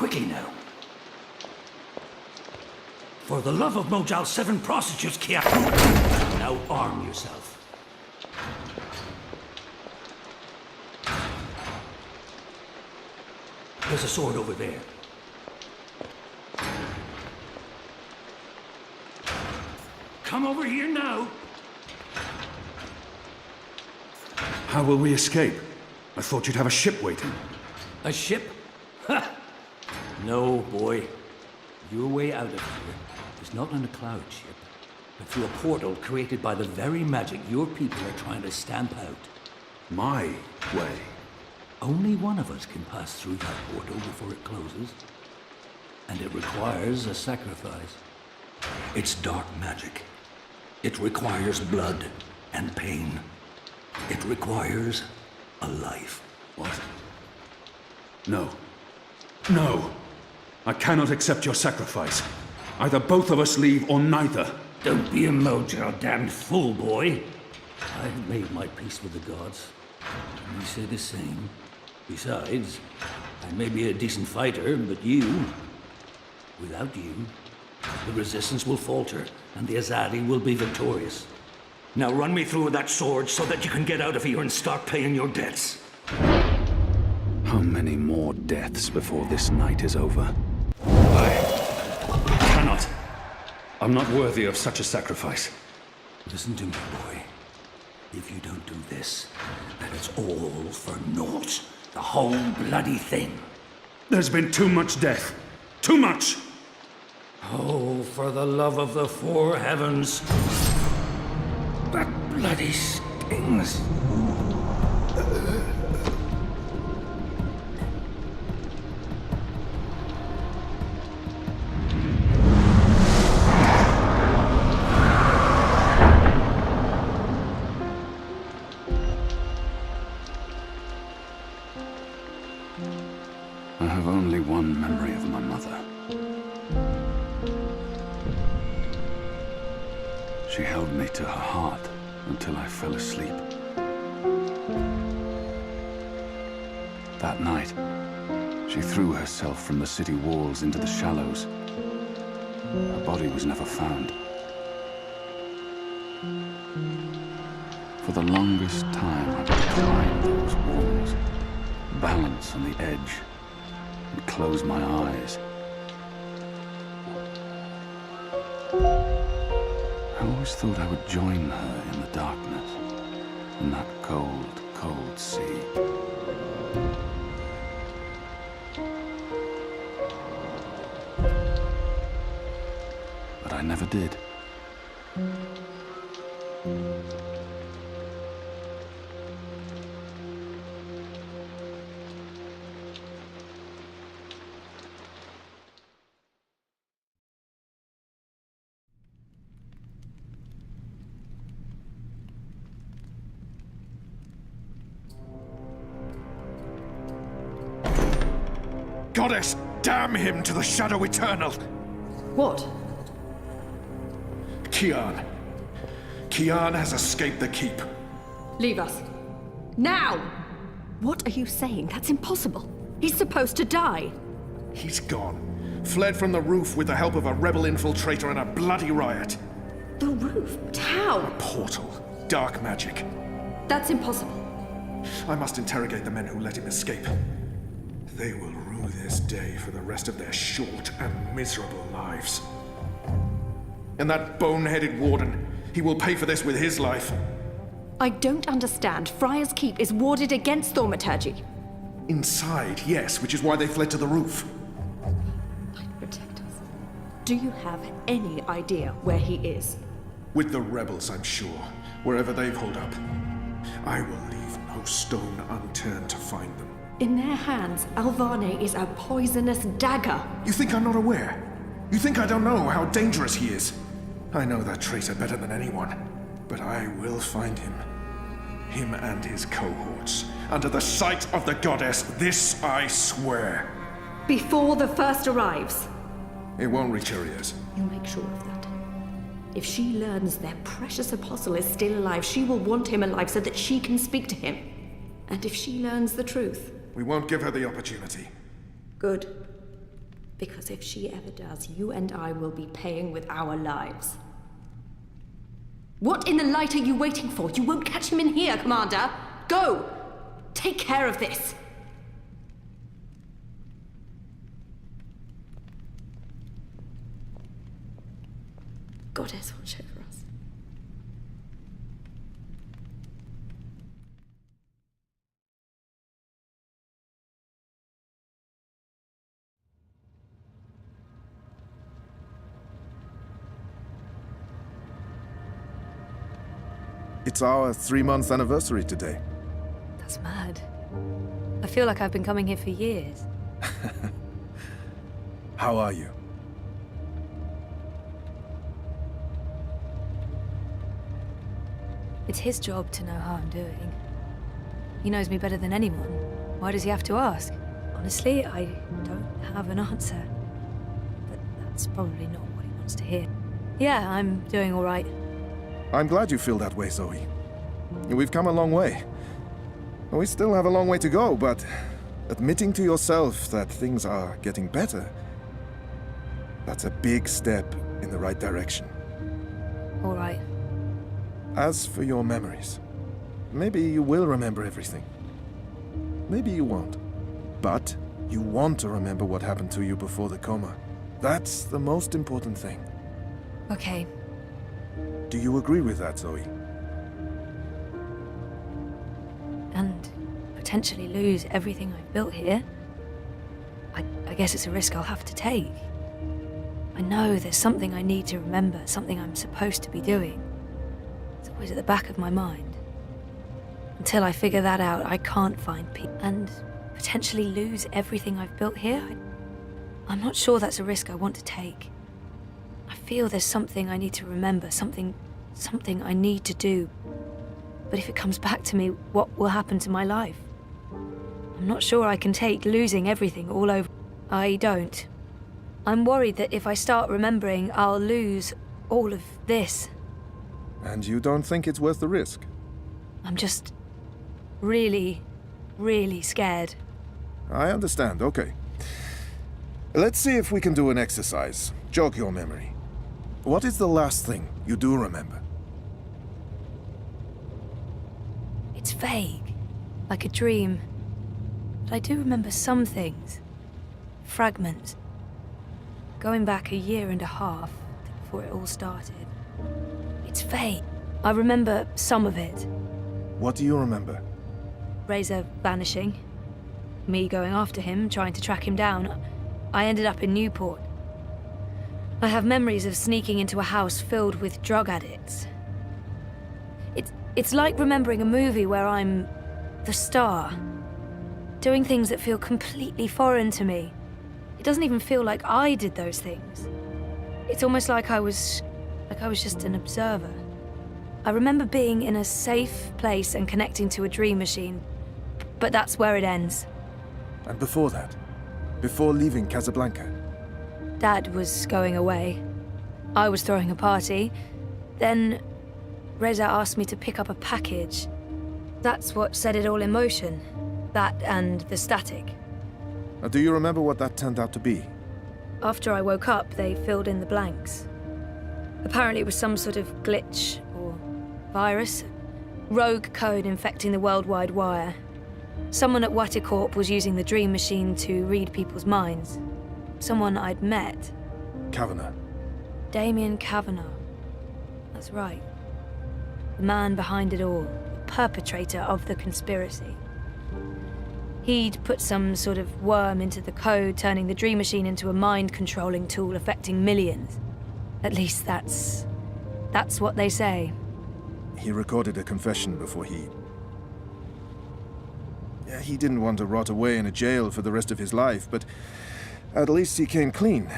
Quickly now. For the love of Mojal 7 prostitutes, Kia. Now arm yourself. There's a sword over there. Come over here now. How will we escape? I thought you'd have a ship waiting. A ship? Ha! No, boy. Your way out of here is not on a cloud ship, but through a portal created by the very magic your people are trying to stamp out. My way? Only one of us can pass through that portal before it closes. And it requires a sacrifice. It's dark magic. It requires blood and pain. It requires a life. What? No. No! I cannot accept your sacrifice. Either both of us leave or neither. Don't be a Mojal damned fool, boy. I have made my peace with the gods. And you say the same. Besides, I may be a decent fighter, but you... Without you, the resistance will falter, and the Azadi will be victorious. Now run me through with that sword so that you can get out of here and start paying your debts. How many more deaths before this night is over? I cannot. I'm not worthy of such a sacrifice. Listen to me, boy. If you don't do this, then it's all for naught. The whole bloody thing. There's been too much death. Too much! Oh, for the love of the four heavens. That bloody stings. I have only one memory of my mother. She held me to her heart until I fell asleep. That night, she threw herself from the city walls into the shallows. Her body was never found. For the longest time, I would climb those walls, balance on the edge, and close my eyes. I always thought I would join her in the darkness, in that cold, cold sea. But I never did. Goddess, damn him to the shadow eternal! What? Kian. Kian has escaped the keep. Leave us. Now! What are you saying? That's impossible. He's supposed to die. He's gone. Fled from the roof with the help of a rebel infiltrator and a bloody riot. The roof? But how? A portal. Dark magic. That's impossible. I must interrogate the men who let him escape. They will rue this day for the rest of their short and miserable lives. And that bone-headed warden, he will pay for this with his life. I don't understand. Friar's Keep is warded against thaumaturgy. Inside, yes, which is why they fled to the roof. Might protect us. Do you have any idea where he is? With the rebels, I'm sure. Wherever they've holed up. I will leave no stone unturned to find them. In their hands, Alvane is a poisonous dagger. You think I'm not aware? You think I don't know how dangerous he is? I know that traitor better than anyone. But I will find him. Him and his cohorts. Under the sight of the goddess, this I swear. Before the first arrives. It won't reach her ears. You make sure of that. If she learns their precious apostle is still alive, she will want him alive so that she can speak to him. And if she learns the truth... We won't give her the opportunity. Good. Because if she ever does, you and I will be paying with our lives. What in the light are you waiting for? You won't catch him in here, Commander! Go! Take care of this! Goddess, watch over us. It's our 3-month anniversary today. That's mad. I feel like I've been coming here for years. How are you? It's his job to know how I'm doing. He knows me better than anyone. Why does he have to ask? Honestly, I don't have an answer. But that's probably not what he wants to hear. Yeah, I'm doing all right. I'm glad you feel that way, Zoe. We've come a long way. We still have a long way to go, but admitting to yourself that things are getting better, that's a big step in the right direction. All right. As for your memories, maybe you will remember everything. Maybe you won't. But you want to remember what happened to you before the coma. That's the most important thing. Okay. Do you agree with that, Zoe? And potentially lose everything I've built here. I guess it's a risk I'll have to take. I know there's something I need to remember, something I'm supposed to be doing. It's always at the back of my mind. Until I figure that out, I can't find peace. And potentially lose everything I've built here? I'm not sure that's a risk I want to take. I feel there's something I need to remember, something I need to do. But if it comes back to me, what will happen to my life? I'm not sure I can take losing everything all over. I don't. I'm worried that if I start remembering, I'll lose all of this. And you don't think it's worth the risk? I'm just really, really scared. I understand, okay. Let's see if we can do an exercise. Jog your memory. What is the last thing you do remember? It's vague, like a dream. But I do remember some things. Fragments. Going back 1.5 years before it all started. It's vague. I remember some of it. What do you remember? Razor vanishing. Me going after him, trying to track him down. I ended up in Newport. I have memories of sneaking into a house filled with drug addicts. It's like remembering a movie where I'm the star. Doing things that feel completely foreign to me. It doesn't even feel like I did those things. It's almost like I was just an observer. I remember being in a safe place and connecting to a dream machine. But that's where it ends. And before that? Before leaving Casablanca? Dad was going away. I was throwing a party. Then Reza asked me to pick up a package. That's what set it all in motion. That and the static. Do you remember what that turned out to be? After I woke up, they filled in the blanks. Apparently it was some sort of glitch or virus. Rogue code infecting the worldwide wire. Someone at Waticorp was using the dream machine to read people's minds. Someone I'd met. Kavanagh. Damien Kavanagh. That's right. The man behind it all. The perpetrator of the conspiracy. He'd put some sort of worm into the code, turning the dream machine into a mind-controlling tool affecting millions. At least that's what they say. He recorded a confession before he... He didn't want to rot away in a jail for the rest of his life, but at least he came clean.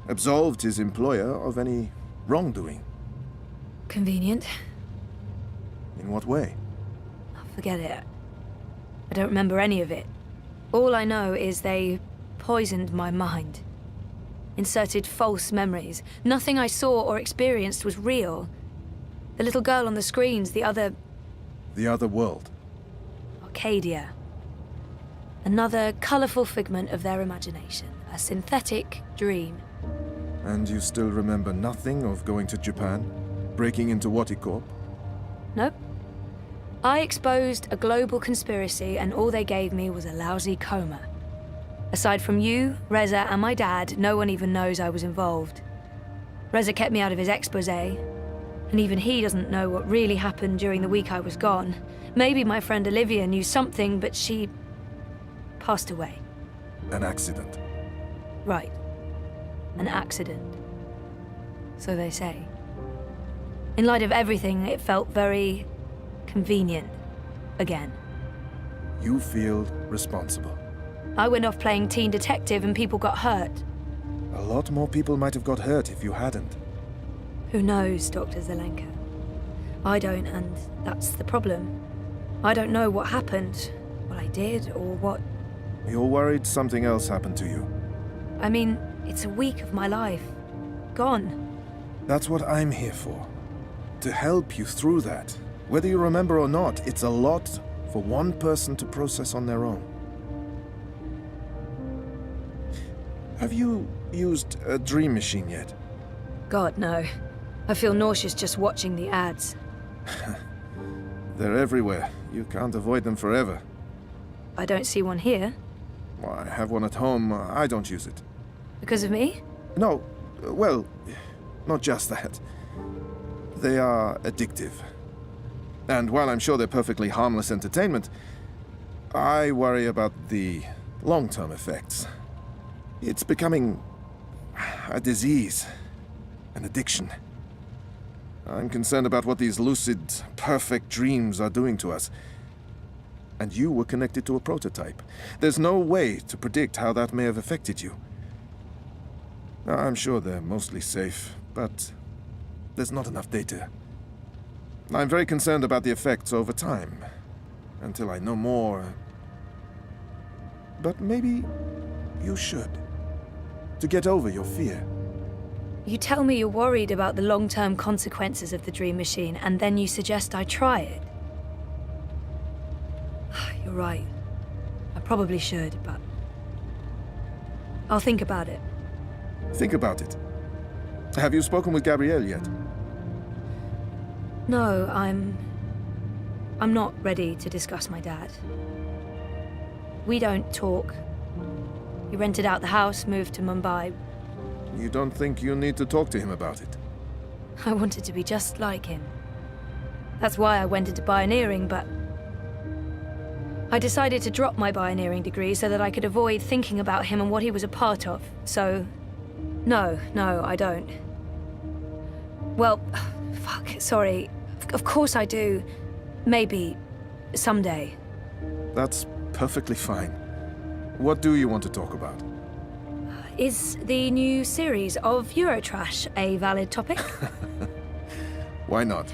Absolved his employer of any wrongdoing. Convenient. In what way? Oh, forget it. I don't remember any of it. All I know is they poisoned my mind. Inserted false memories. Nothing I saw or experienced was real. The little girl on the screens, the other... The other world. Arcadia. Another colourful figment of their imagination. A synthetic dream. And you still remember nothing of going to Japan? Breaking into Waticorp? Nope. I exposed a global conspiracy and all they gave me was a lousy coma. Aside from you, Reza, and my dad, no one even knows I was involved. Reza kept me out of his exposé, and even he doesn't know what really happened during the week I was gone. Maybe my friend Olivia knew something, but she passed away. An accident. Right. An accident. So they say. In light of everything, it felt very convenient. Again. You feel responsible. I went off playing teen detective and people got hurt. A lot more people might have got hurt if you hadn't. Who knows, Dr. Zelenka? I don't, and that's the problem. I don't know what happened, what I did, or what... You're worried something else happened to you. I mean, it's a week of my life. Gone. That's what I'm here for. To help you through that. Whether you remember or not, it's a lot for one person to process on their own. Have you used a dream machine yet? God, no. I feel nauseous just watching the ads. They're everywhere. You can't avoid them forever. I don't see one here. Well, I have one at home. I don't use it. Because of me? No, well, not just that. They are addictive. And while I'm sure they're perfectly harmless entertainment, I worry about the long-term effects. It's becoming a disease, an addiction. I'm concerned about what these lucid, perfect dreams are doing to us. And you were connected to a prototype. There's no way to predict how that may have affected you. I'm sure they're mostly safe, but there's not enough data. I'm very concerned about the effects over time, until I know more. But maybe you should, to get over your fear. You tell me you're worried about the long-term consequences of the dream machine, and then you suggest I try it. You're right. I probably should, but... I'll think about it. Think about it. Have you spoken with Gabrielle yet? No, I'm not ready to discuss my dad. We don't talk. He rented out the house, moved to Mumbai. You don't think you need to talk to him about it? I wanted to be just like him. That's why I went into pioneering, but... I decided to drop my pioneering degree so that I could avoid thinking about him and what he was a part of. So... No, I don't. Well, fuck, sorry. Of course I do. Maybe. Someday. That's perfectly fine. What do you want to talk about? Is the new series of Eurotrash a valid topic? Why not?